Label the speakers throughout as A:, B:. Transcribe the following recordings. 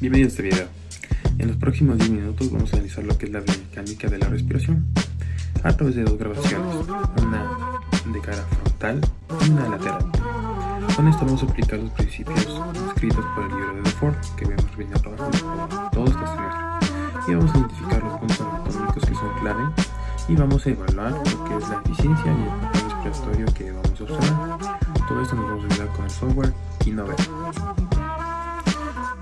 A: Bienvenidos a este video. En los próximos 10 minutos vamos a analizar lo que es la biomecánica de la respiración a través de dos grabaciones, una de cara frontal y una lateral. Con esto vamos a aplicar los principios escritos por el libro de Dufour que hemos venido trabajando todo este semestre, y vamos a identificar los puntos anatómicos que son clave y vamos a evaluar lo que es la eficiencia y el patrón respiratorio que vamos a observar. Todo esto nos vamos a ayudar con el software Kinova.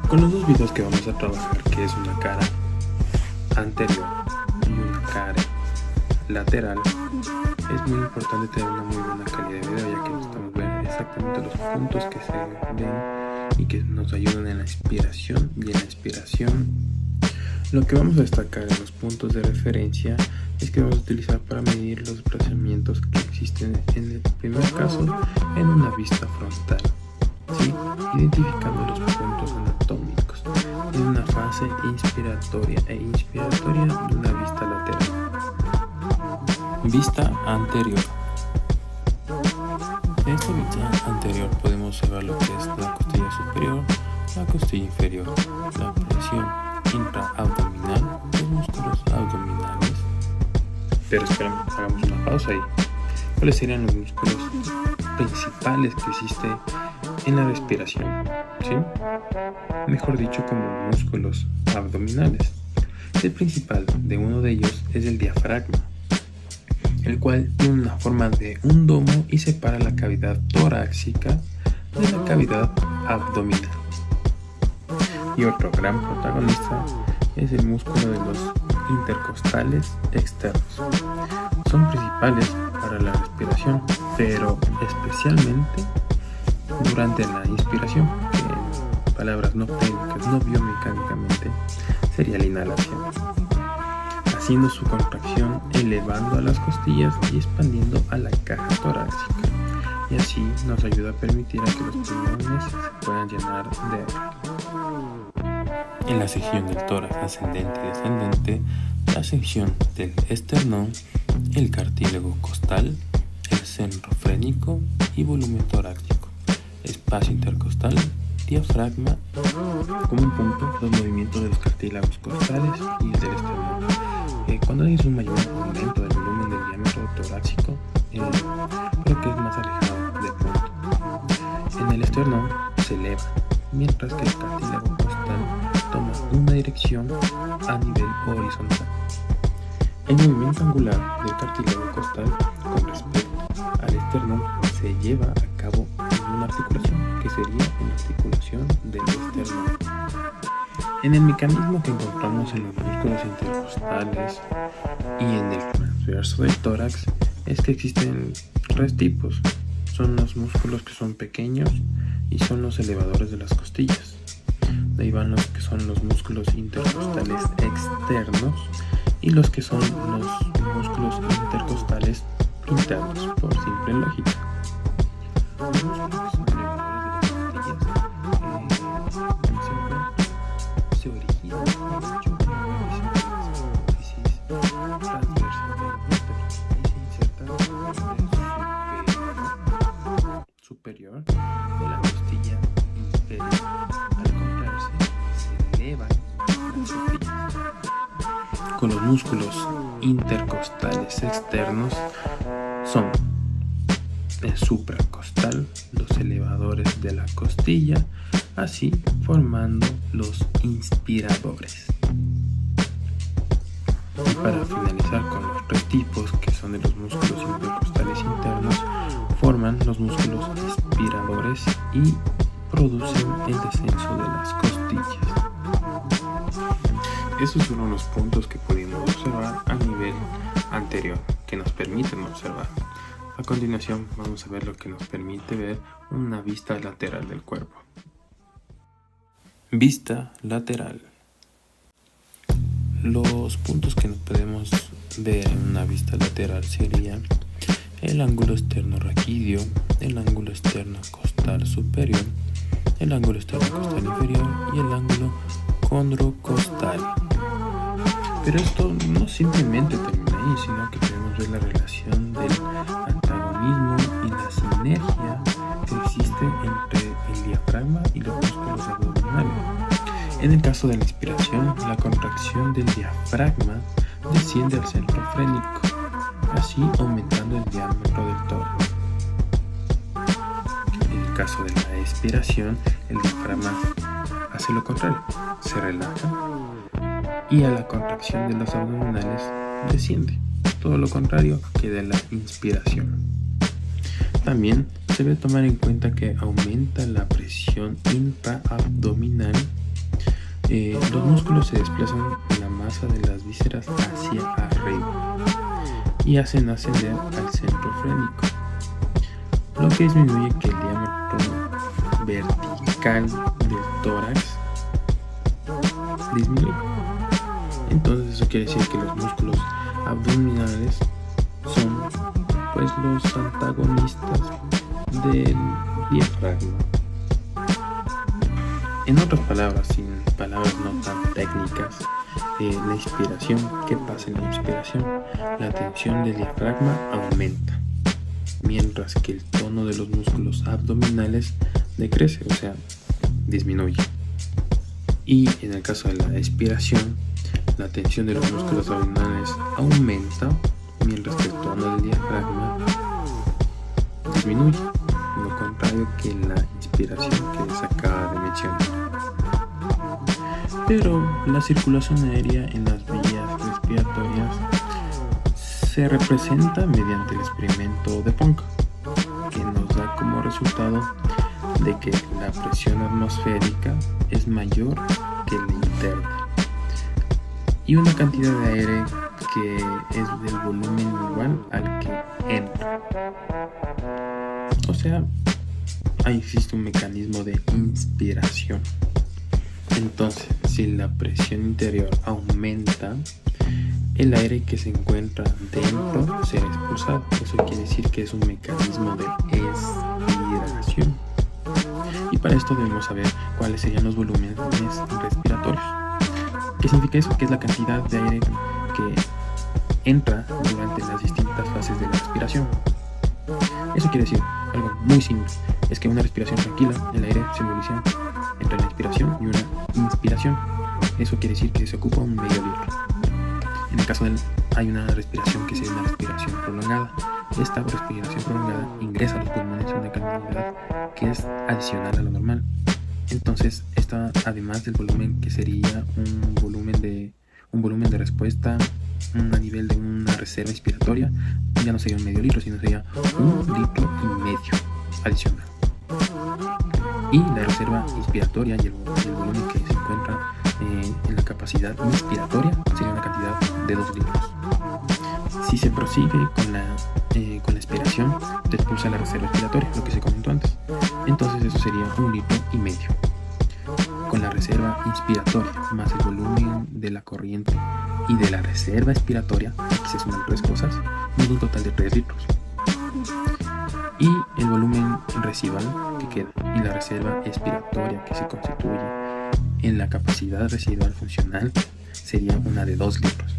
A: Con los dos videos que vamos a trabajar, que es una cara anterior y una cara lateral, es muy importante tener una muy buena calidad de video, ya que necesitamos ver exactamente los puntos que se ven y que nos ayudan en la inspiración y en la expiración. Lo que vamos a destacar en los puntos de referencia es que vamos a utilizar para medir los desplazamientos que existen en el primer caso en una vista frontal, ¿sí? Identificando los puntos anatómicos en una fase inspiratoria e inspiratoria de una vista lateral. Vista anterior. En esta vista anterior podemos observar lo que es la costilla superior, la costilla inferior, la presión intraabdominal, los músculos abdominales. Pero espera, hagamos una pausa ahí. ¿Cuáles serían los músculos principales que existen en la respiración? ¿Sí? Mejor dicho, como músculos abdominales. El principal de uno de ellos es el diafragma, el cual tiene una forma de un domo y separa la cavidad torácica de la cavidad abdominal. Y otro gran protagonista es el músculo de los intercostales externos. Son principales para la respiración, pero especialmente durante la inspiración, que en palabras no técnicas, no biomecánicamente, sería la inhalación, haciendo su contracción, elevando a las costillas y expandiendo a la caja torácica, y así nos ayuda a permitir a que los pulmones se puedan llenar de aire. En la sección del tórax ascendente y descendente, la sección del esternón, el cartílago costal, el centro frénico y volumen torácico, espacio intercostal, diafragma. Como un punto, los movimientos de los cartílagos costales y el del esternón. Cuando hay un mayor aumento del volumen del diámetro torácico, creo que es más alejado del punto. En el esternón se eleva, mientras que el cartílago costal toma una dirección a nivel horizontal. El movimiento angular del cartílago costal con respecto al esternón se lleva a cabo en una articulación, que sería en la articulación del esternón. En el mecanismo que encontramos en los músculos intercostales y en el transverso del tórax es que existen tres tipos. Son los músculos que son pequeños y son los elevadores de las costillas. De ahí van los que son los músculos intercostales externos y los que son los músculos intercostales internos, por simple lógica. Los músculos que son elevadores de las costillas se originan en la hipófisis transversal de la vértebra y se insertan en el superior de la costilla inferior. Al contraerse, se elevan las costillas. Con los músculos intercostales externos son el supracostal, los elevadores de la costilla, así formando los inspiradores. Y para finalizar con los tres tipos, que son de los músculos intercostales internos, forman los músculos expiradores y producen el descenso de las costillas. Esos fueron los puntos que pudimos observar a nivel anterior, que nos permiten observar. A continuación vamos a ver lo que nos permite ver una vista lateral del cuerpo. Vista lateral. Los puntos que nos podemos ver en una vista lateral serían el ángulo externo raquídeo, el ángulo externo costal superior, el ángulo externo costal inferior y el ángulo condrocostal. Pero esto no simplemente termina ahí, sino que podemos ver la relación del antagonismo y la sinergia que existe entre el diafragma y los músculos abdominales. En el caso de la inspiración, la contracción del diafragma desciende al centro frénico, así aumentando el diámetro del tórax. En el caso de la expiración, el diafragma hace lo contrario, se relaja y a la contracción de los abdominales desciende, todo lo contrario que de la inspiración. También se debe tomar en cuenta que aumenta la presión intraabdominal. Los músculos se desplazan en la masa de las vísceras hacia arriba y hacen ascender al centro frénico, lo que disminuye que el diámetro vertical del tórax disminuye. Entonces eso quiere decir que los músculos abdominales son pues los antagonistas del diafragma. En otras palabras, sin palabras no tan técnicas, la inspiración, ¿qué pasa en la inspiración? La tensión del diafragma aumenta, mientras que el tono de los músculos abdominales decrece, o sea, disminuye. Y en el caso de la expiración, la tensión de los músculos abdominales aumenta, mientras que el tono del diafragma disminuye, lo contrario que la inspiración que les acaba de mencionar. Pero la circulación aérea en las vías respiratorias se representa mediante el experimento de Ponca, que nos da como resultado de que la presión atmosférica es mayor que la interna y una cantidad de aire que es del volumen igual al que entra. O sea, ahí existe un mecanismo de inspiración. Entonces, si la presión interior aumenta, el aire que se encuentra dentro será expulsado. Eso quiere decir que es un mecanismo de expiración. Y para esto debemos saber cuáles serían los volúmenes respiratorios. ¿Qué significa eso? Que es la cantidad de aire que entra durante las distintas fases de la respiración. Eso quiere decir algo muy simple, es que una respiración tranquila, el aire se moviliza entre la inspiración y una inspiración. Eso quiere decir que se ocupa un medio litro. En el caso de hay una respiración que sería una respiración prolongada. Esta respiración prolongada ingresa a los pulmones una cantidad que es adicional a lo normal. Entonces, esta, además del volumen que sería un volumen de respuesta a nivel de una reserva inspiratoria, ya no sería un medio litro, sino sería 1,5 litros adicional. Y la reserva inspiratoria y el volumen que se encuentra en la capacidad inspiratoria sería una cantidad de 2 litros. Si se prosigue con la expiración, se expulsa la reserva expiratoria, lo que se comentó antes. Entonces eso sería 1,5 litros. Con la reserva inspiratoria más el volumen de la corriente y de la reserva expiratoria, aquí se suman 3 cosas, nos da un total de 3 litros. Y el volumen residual que queda y la reserva expiratoria que se constituye en la capacidad residual funcional sería una de 2 litros.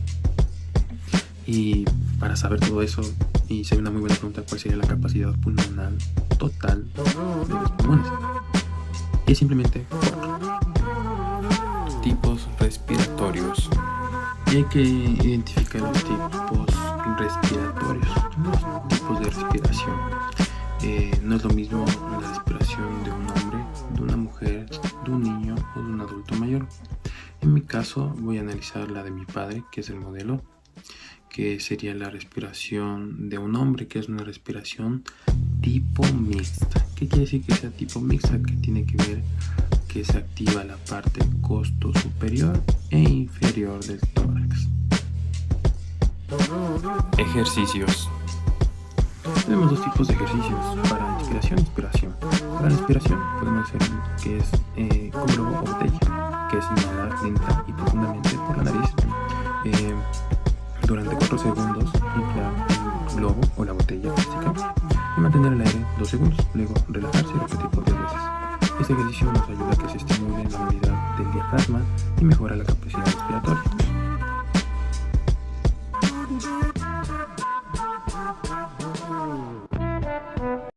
A: Y para saber todo eso, y sería una muy buena pregunta, ¿cuál sería la capacidad pulmonar total de los pulmones? Y es simplemente 4. Tipos respiratorios. Y hay que identificar los tipos respiratorios, los tipos de respiración. No es lo mismo la respiración de un hombre, de una mujer, de un niño o de un adulto mayor. En mi caso voy a analizar la de mi padre, que es el modelo, que sería la respiración de un hombre, que es una respiración tipo mixta. ¿Qué quiere decir que sea tipo mixta? Que tiene que ver que se activa la parte costo superior e inferior del tórax. Ejercicios. Tenemos 2 tipos de ejercicios para inspiración e expiración. Para la inspiración podemos hacer que es como globo o botella, que es inhalar lenta y profundamente por la nariz. Durante 4 segundos inflar el globo o la botella plástica y mantener el aire 2 segundos, luego relajarse y repetir por 10 veces. Este ejercicio nos ayuda a que se estimule la movilidad del diafragma y mejora la capacidad respiratoria.